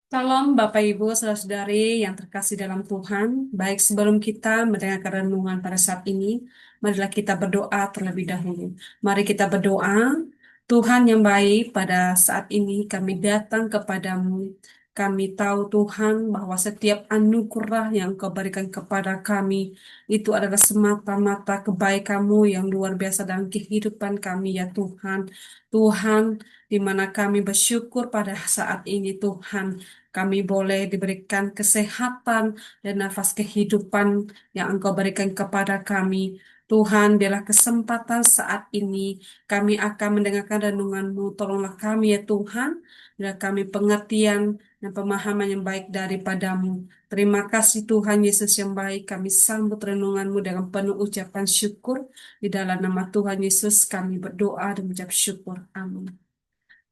Salam Bapak Ibu, saudara-saudari yang terkasih dalam Tuhan. Baik sebelum kita mendengarkan renungan pada saat ini, marilah kita berdoa terlebih dahulu. Mari kita berdoa. Tuhan yang baik, pada saat ini kami datang kepadamu. Kami tahu Tuhan bahwa setiap anugerah yang Kau berikan kepada kami itu adalah semata-mata kebaikan-Mu yang luar biasa dalam kehidupan kami ya Tuhan. Tuhan, di mana kami bersyukur pada saat ini Tuhan. Kami boleh diberikan kesehatan dan nafas kehidupan yang Engkau berikan kepada kami. Tuhan, biarlah kesempatan saat ini kami akan mendengarkan renungan-Mu. Tolonglah kami ya Tuhan, biarlah kami pengertian dan pemahaman yang baik daripadamu. Terima kasih Tuhan Yesus yang baik. Kami sambut renungan-Mu dengan penuh ucapan syukur. Di dalam nama Tuhan Yesus kami berdoa dan mengucap syukur. Amin.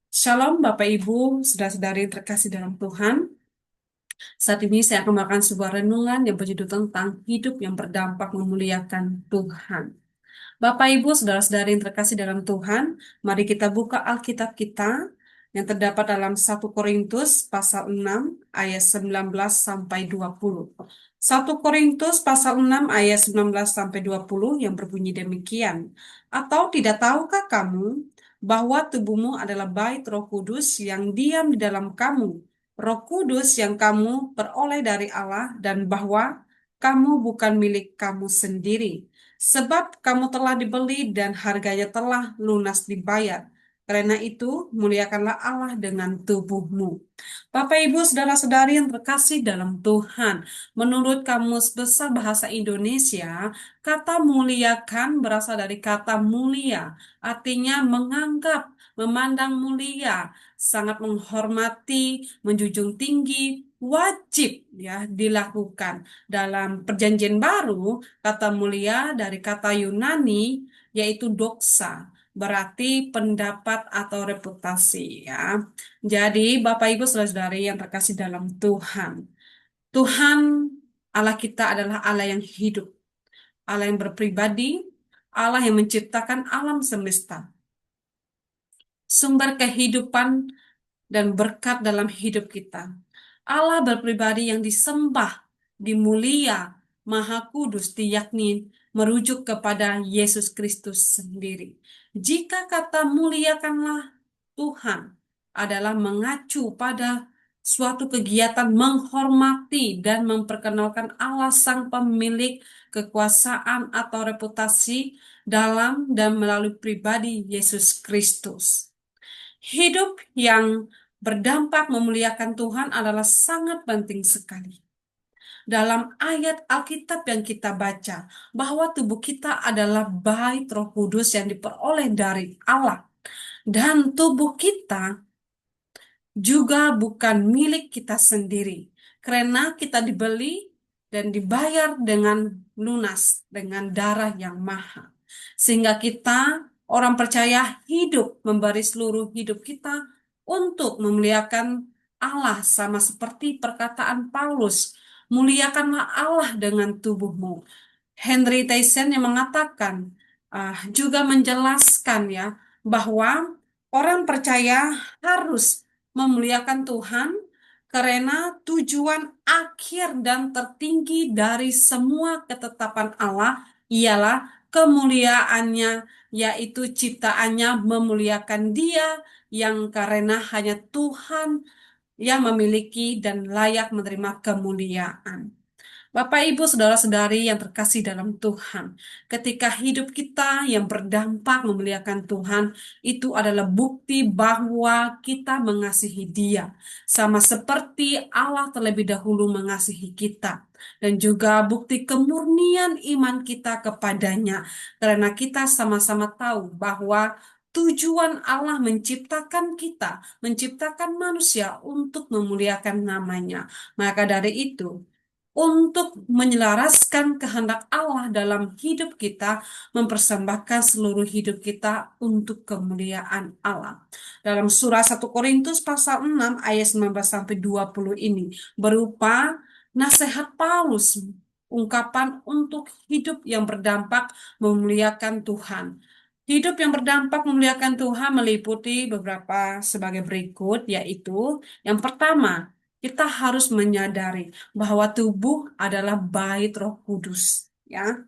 Shalom Bapak Ibu, saudara-saudari yang terkasih dalam Tuhan. Saat ini saya akan membawakan sebuah renungan yang berjudul tentang hidup yang berdampak memuliakan Tuhan. Bapak, Ibu, saudara-saudari yang terkasih dalam Tuhan, mari kita buka Alkitab kita yang terdapat dalam 1 Korintus pasal 6 ayat 19 sampai 20. 1 Korintus pasal 6 ayat 19 sampai 20 yang berbunyi demikian. Atau tidak tahukah kamu bahwa tubuhmu adalah bait Roh Kudus yang diam di dalam kamu, Roh Kudus yang kamu peroleh dari Allah, dan bahwa kamu bukan milik kamu sendiri, sebab kamu telah dibeli dan harganya telah lunas dibayar. Karena itu, muliakanlah Allah dengan tubuhmu. Bapak, Ibu, saudara-saudari yang terkasih dalam Tuhan, menurut Kamus Besar Bahasa Indonesia, kata muliakan berasal dari kata mulia, artinya menganggap, memandang mulia, sangat menghormati, menjunjung tinggi, wajib ya dilakukan. Dalam Perjanjian Baru, kata mulia dari kata Yunani yaitu doxa, berarti pendapat atau reputasi ya. Jadi Bapak Ibu saudara-saudari yang terkasih dalam Tuhan, Tuhan Allah kita adalah Allah yang hidup, Allah yang berpribadi, Allah yang menciptakan alam semesta, sumber kehidupan dan berkat dalam hidup kita. Allah berpribadi yang disembah, dimulia, maha kudus, diyakni merujuk kepada Yesus Kristus sendiri. Jika kata muliakanlah Tuhan adalah mengacu pada suatu kegiatan menghormati dan memperkenalkan Allah sang pemilik kekuasaan atau reputasi dalam dan melalui pribadi Yesus Kristus. Hidup yang berdampak memuliakan Tuhan adalah sangat penting sekali. Dalam ayat Alkitab yang kita baca, bahwa tubuh kita adalah bait Roh Kudus yang diperoleh dari Allah. Dan tubuh kita juga bukan milik kita sendiri. Karena kita dibeli dan dibayar dengan lunas, dengan darah yang mahal. Sehingga kita, orang percaya, hidup memberi seluruh hidup kita untuk memuliakan Allah, sama seperti perkataan Paulus, muliakanlah Allah dengan tubuhmu. Henry Tyson yang mengatakan, juga menjelaskan ya, bahwa orang percaya harus memuliakan Tuhan karena tujuan akhir dan tertinggi dari semua ketetapan Allah ialah kemuliaannya, yaitu ciptaannya memuliakan Dia yang karena hanya Tuhan yang memiliki dan layak menerima kemuliaan. Bapak, Ibu, saudara-saudari yang terkasih dalam Tuhan, ketika hidup kita yang berdampak memuliakan Tuhan, itu adalah bukti bahwa kita mengasihi Dia, sama seperti Allah terlebih dahulu mengasihi kita, dan juga bukti kemurnian iman kita kepadanya, karena kita sama-sama tahu bahwa tujuan Allah menciptakan kita, menciptakan manusia untuk memuliakan namanya. Maka dari itu, untuk menyelaraskan kehendak Allah dalam hidup kita, mempersembahkan seluruh hidup kita untuk kemuliaan Allah. Dalam surah 1 Korintus pasal 6 ayat 19 sampai 20 ini berupa nasihat Paulus, ungkapan untuk hidup yang berdampak memuliakan Tuhan. Hidup yang berdampak memuliakan Tuhan meliputi beberapa sebagai berikut, yaitu yang pertama, kita harus menyadari bahwa tubuh adalah bait Roh Kudus, ya.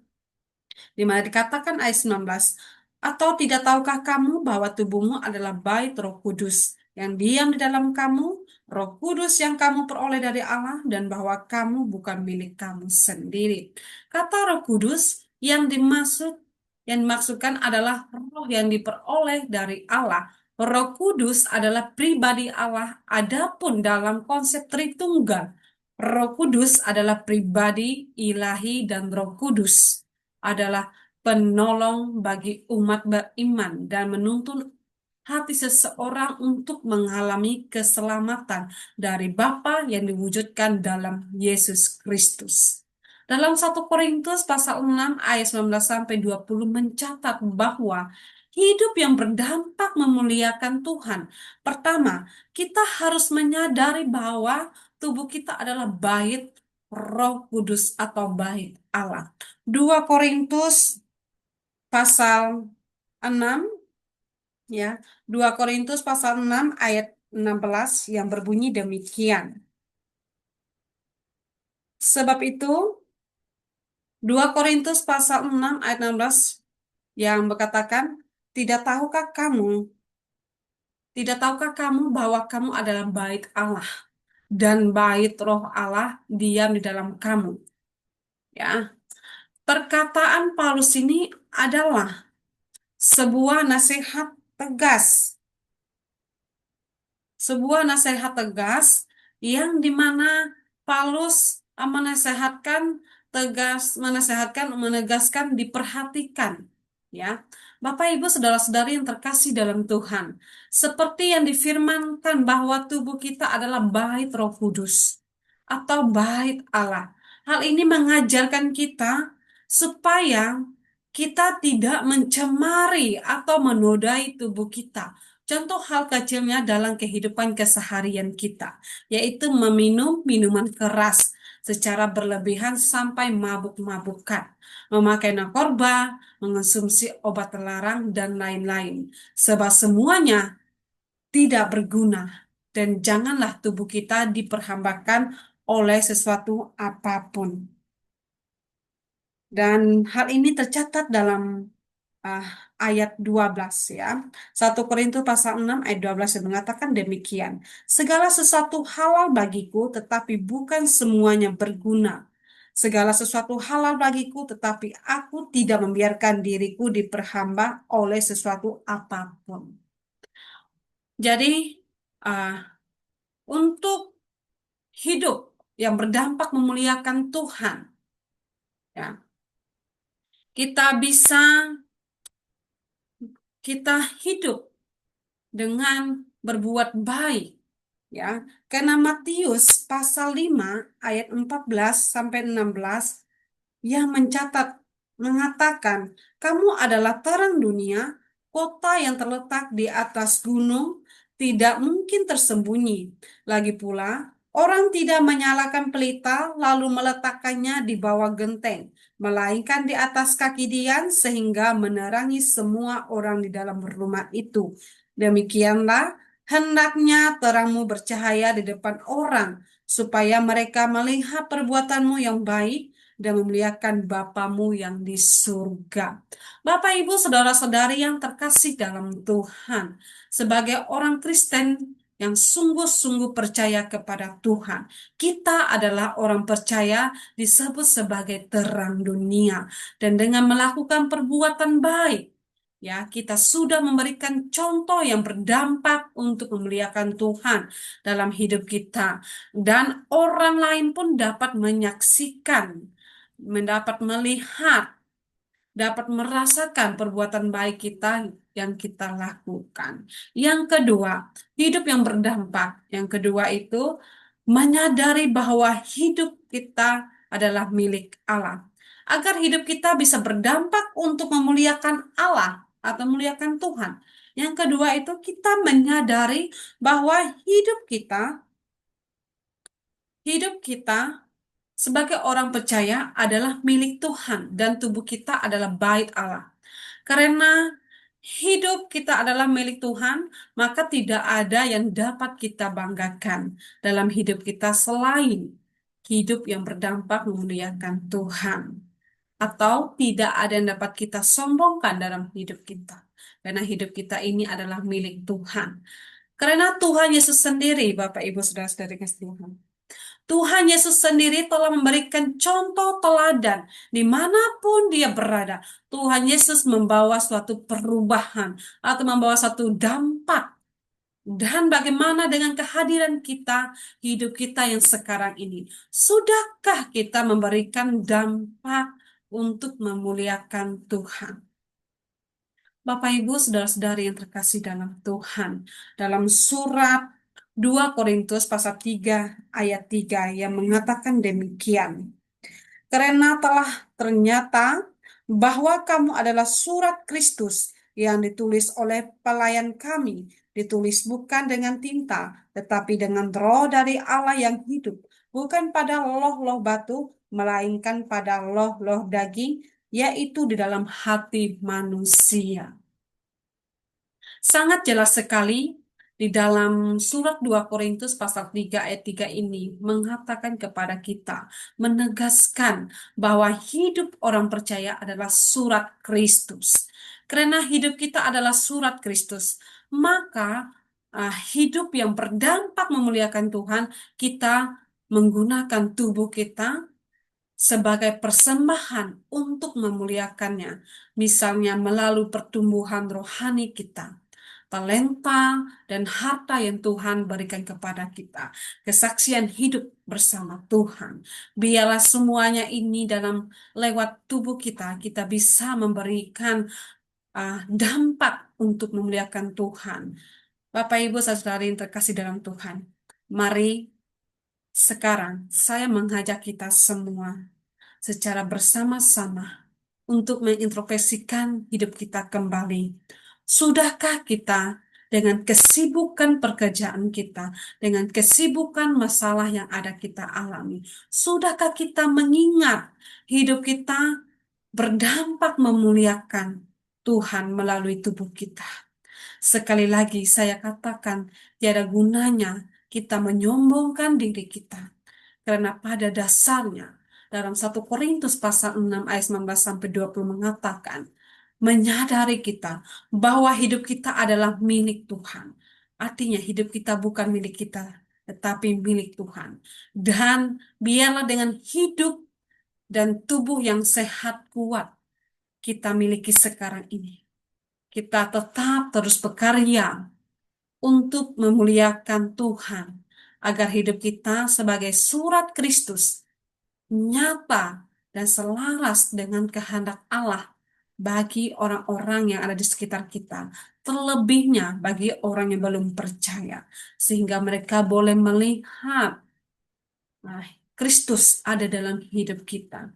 Di mana dikatakan ayat 19, atau tidak tahukah kamu bahwa tubuhmu adalah bait Roh Kudus yang diam di dalam kamu, Roh Kudus yang kamu peroleh dari Allah, dan bahwa kamu bukan milik kamu sendiri. Kata Roh Kudus yang dimaksudkan adalah roh yang diperoleh dari Allah. Roh Kudus adalah pribadi Allah. Adapun dalam konsep Tritunggal, Roh Kudus adalah pribadi ilahi dan Roh Kudus adalah penolong bagi umat beriman dan menuntun hati seseorang untuk mengalami keselamatan dari Bapa yang diwujudkan dalam Yesus Kristus. Dalam 1 Korintus pasal 6 ayat 19 sampai 20 mencatat bahwa hidup yang berdampak memuliakan Tuhan. Pertama, kita harus menyadari bahwa tubuh kita adalah bait Roh Kudus atau bait Allah. 2 Korintus pasal 6, ya. 2 Korintus pasal 6 ayat 16 yang berbunyi demikian. Sebab itu 2 Korintus pasal 6 ayat 16 yang berkatakan, tidak tahukah kamu, tidak tahukah kamu bahwa kamu adalah bait Allah dan bait Roh Allah diam di dalam kamu, ya. Perkataan Paulus ini adalah sebuah nasihat tegas, sebuah nasihat tegas yang dimana Paulus menasehatkan menegaskan diperhatikan, ya. Bapak Ibu saudara-saudari yang terkasih dalam Tuhan, seperti yang difirmankan bahwa tubuh kita adalah bait Roh Kudus atau bait Allah. Hal ini mengajarkan kita supaya kita tidak mencemari atau menodai tubuh kita. Contoh hal kecilnya dalam kehidupan keseharian kita, yaitu meminum minuman keras secara berlebihan sampai mabuk-mabukan, memakai narkoba, mengonsumsi obat terlarang, dan lain-lain. Sebab semuanya tidak berguna, dan janganlah tubuh kita diperhambakan oleh sesuatu apapun. Dan hal ini tercatat dalam ah, ayat 12, ya. 1 Korintus pasal 6 ayat 12 yang mengatakan demikian. Segala sesuatu halal bagiku tetapi bukan semuanya berguna. Segala sesuatu halal bagiku tetapi aku tidak membiarkan diriku diperhamba oleh sesuatu apapun. Jadi untuk hidup yang berdampak memuliakan Tuhan, ya, kita bisa kita hidup dengan berbuat baik, ya. Karena Matius pasal 5 ayat 14 sampai 16 yang mengatakan, kamu adalah terang dunia, kota yang terletak di atas gunung tidak mungkin tersembunyi. Lagi pula, orang tidak menyalakan pelita lalu meletakkannya di bawah genteng, melainkan di atas kaki dian sehingga menerangi semua orang di dalam rumah itu. Demikianlah, hendaknya terangmu bercahaya di depan orang, supaya mereka melihat perbuatanmu yang baik dan memuliakan Bapamu yang di surga. Bapak, Ibu, saudara-saudari yang terkasih dalam Tuhan, sebagai orang Kristen yang sungguh-sungguh percaya kepada Tuhan, kita adalah orang percaya disebut sebagai terang dunia, dan dengan melakukan perbuatan baik, ya, kita sudah memberikan contoh yang berdampak untuk memuliakan Tuhan dalam hidup kita, dan orang lain pun dapat menyaksikan, mendapat melihat, dapat merasakan perbuatan baik kita yang kita lakukan. Yang kedua, hidup yang berdampak. Yang kedua itu menyadari bahwa hidup kita adalah milik Allah. Agar hidup kita bisa berdampak untuk memuliakan Allah atau memuliakan Tuhan. Yang kedua itu kita menyadari bahwa hidup kita sebagai orang percaya adalah milik Tuhan dan tubuh kita adalah bait Allah. Karena hidup kita adalah milik Tuhan, maka tidak ada yang dapat kita banggakan dalam hidup kita selain hidup yang berdampak memuliakan Tuhan. Atau tidak ada yang dapat kita sombongkan dalam hidup kita. Karena hidup kita ini adalah milik Tuhan. Karena Tuhan Yesus sendiri, Bapak Ibu Saudara-saudari kasih Tuhan. Tuhan Yesus sendiri telah memberikan contoh teladan dimanapun dia berada. Tuhan Yesus membawa suatu perubahan atau membawa suatu dampak. Dan bagaimana dengan kehadiran kita, hidup kita yang sekarang ini? Sudahkah kita memberikan dampak untuk memuliakan Tuhan? Bapak Ibu, saudara-saudari yang terkasih dalam Tuhan, dalam surat 2 Korintus pasal 3 ayat 3 yang mengatakan demikian. Karena telah ternyata bahwa kamu adalah surat Kristus yang ditulis oleh pelayan kami, ditulis bukan dengan tinta, tetapi dengan roh dari Allah yang hidup, bukan pada loh-loh batu, melainkan pada loh-loh daging, yaitu di dalam hati manusia. Sangat jelas sekali di dalam surat 2 Korintus pasal 3 ayat 3 ini mengatakan kepada kita, menegaskan bahwa hidup orang percaya adalah surat Kristus. Karena hidup kita adalah surat Kristus, maka hidup yang berdampak memuliakan Tuhan, kita menggunakan tubuh kita sebagai persembahan untuk memuliakannya. Misalnya melalui pertumbuhan rohani kita, talenta dan harta yang Tuhan berikan kepada kita, kesaksian hidup bersama Tuhan. Biarlah semuanya ini dalam lewat tubuh kita, kita bisa memberikan dampak untuk memuliakan Tuhan. Bapak Ibu saudari yang terkasih dalam Tuhan, mari sekarang saya mengajak kita semua secara bersama-sama untuk mengintrospeksikan hidup kita kembali. Sudahkah kita dengan kesibukan pekerjaan kita, dengan kesibukan masalah yang ada kita alami, sudahkah kita mengingat hidup kita berdampak memuliakan Tuhan melalui tubuh kita? Sekali lagi saya katakan, tiada gunanya kita menyombongkan diri kita. Karena pada dasarnya, dalam 1 Korintus pasal 6 ayat 19 sampai 20 mengatakan, menyadari kita bahwa hidup kita adalah milik Tuhan. Artinya hidup kita bukan milik kita, tetapi milik Tuhan. Dan biarlah dengan hidup dan tubuh yang sehat kuat kita miliki sekarang ini, kita tetap terus bekerja untuk memuliakan Tuhan, agar hidup kita sebagai surat Kristus nyata dan selaras dengan kehendak Allah bagi orang-orang yang ada di sekitar kita, terlebihnya bagi orang yang belum percaya, sehingga mereka boleh melihat Kristus ada dalam hidup kita,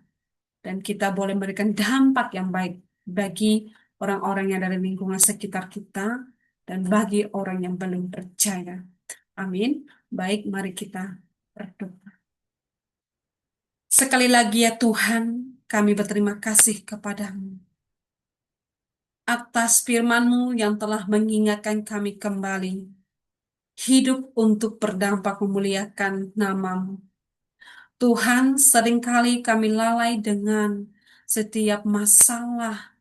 dan kita boleh memberikan dampak yang baik bagi orang-orang yang ada di lingkungan sekitar kita, dan bagi orang yang belum percaya. Amin. Baik, mari kita berdoa. Sekali lagi ya Tuhan, kami berterima kasih kepadamu atas firman-Mu yang telah mengingatkan kami kembali hidup untuk berdampak memuliakan nama-Mu. Tuhan, seringkali kami lalai dengan setiap masalah,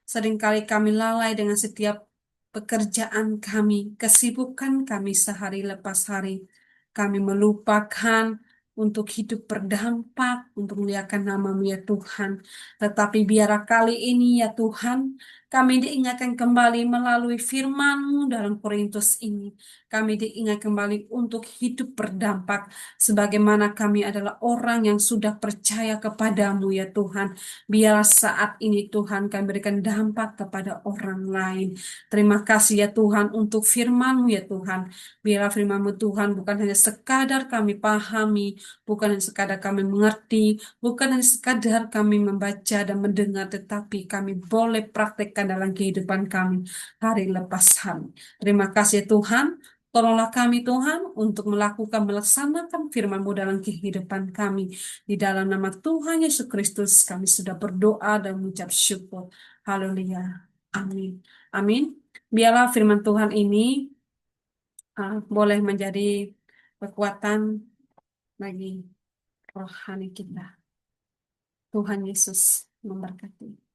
seringkali kami lalai dengan setiap pekerjaan kami, kesibukan kami sehari lepas hari. Kami melupakan untuk hidup berdampak, untuk memuliakan nama-Mu ya Tuhan. Tetapi biarlah kali ini ya Tuhan, kami diingatkan kembali melalui firman-Mu dalam Korintus ini. Kami diingat kembali untuk hidup berdampak, sebagaimana kami adalah orang yang sudah percaya kepadamu ya Tuhan. Biarlah saat ini Tuhan kami berikan dampak kepada orang lain. Terima kasih ya Tuhan untuk firman-Mu ya Tuhan. Biarlah firman-Mu Tuhan bukan hanya sekadar kami pahami, bukan hanya sekadar kami mengerti, bukan hanya sekadar kami membaca dan mendengar, tetapi kami boleh praktekkan dalam kehidupan kami hari lepas hari. Terima kasih ya Tuhan. Tolonglah kami Tuhan untuk melaksanakan firman-Mu dalam kehidupan kami. Di dalam nama Tuhan Yesus Kristus kami sudah berdoa dan mengucap syukur. Haleluya. Amin. Amin. Biarlah firman Tuhan ini boleh menjadi kekuatan bagi rohani kita. Tuhan Yesus memberkati.